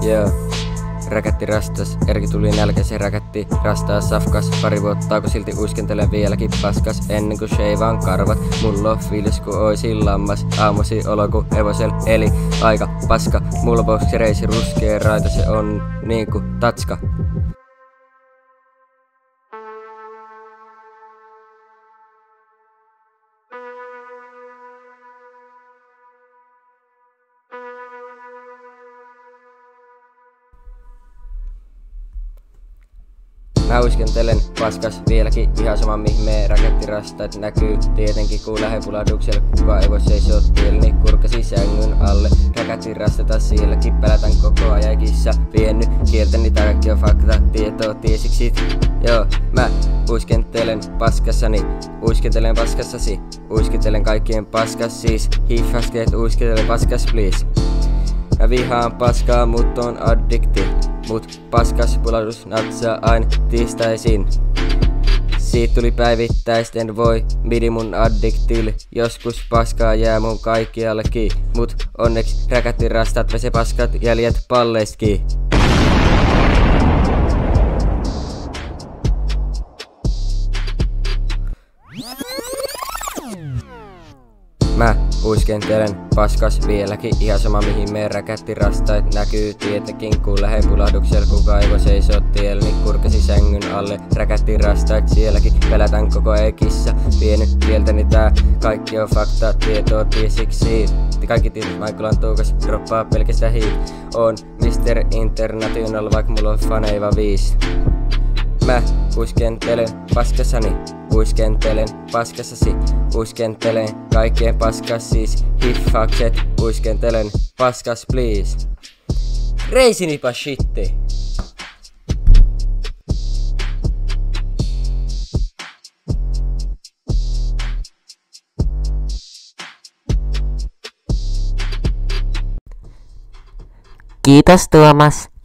Joo. Räkätti rastas, Erki tuli nälkäisen räkätti rastaa safkas. Pari vuotta kun silti uiskentelen vieläkin paskas. Ennen kuin sheivaan karvat, mulla on fiilis ku oisin lammas. Aamusi olo ku hevosel eli aika paska. Mulla boksi reisi ruskee raita, se on niinku tatska. Mä uiskentelen paskas vieläkin ihan sama mihin mee räkättirastat näkyy. Tietenkin kun lähden pulahdukselle kukaan ei voi seisoo tiellä, niin kurkasi sängyn alle. Räkättirastata sielläkin pelätän koko ajan kissa vienyt kieltäni tää kaikki on fakta tietoa tiesiksit. Joo, mä uiskentelen paskassani, uiskentelen paskassasi, uiskentelen kaikkien paskas siis. Hiffaskeet uiskentelen paskas please. Mä vihaan paskaa, mut on addikti. Mut paskas pulahdus natsaa aina tiistaisin. Siitä tuli päivittäisten voi midi mun addiktil. Joskus paskaa jää mun kaikkiallekin. Mut onneksi räkättirastat vese paskat jäljet palleiskin. Mä uiskentelen paskas vieläkin ihan sama mihin mee räkättirastait näkyy. Tietenkin kun lähden pulahduksella kukaan ei voi seisoo tiellä, niin kurkasi sängyn alle. Räkättirastait sielläkin pelätän koko ekissa. Vienyt kieltäni tää kaikki on fakta tietoa tiesiksi. Kaikki tiedot Michaelan tuukas droppaa pelkästään hiit. On Mr. International vaik mulla on faneiva 5. Mä uiskentelen paskassani, uiskentelen paskassasi, uiskentelen kaikkien paskas siis. Hiffakset, uiskentelen paskas please. Reisinipa shitti. Kiitos Tuomas.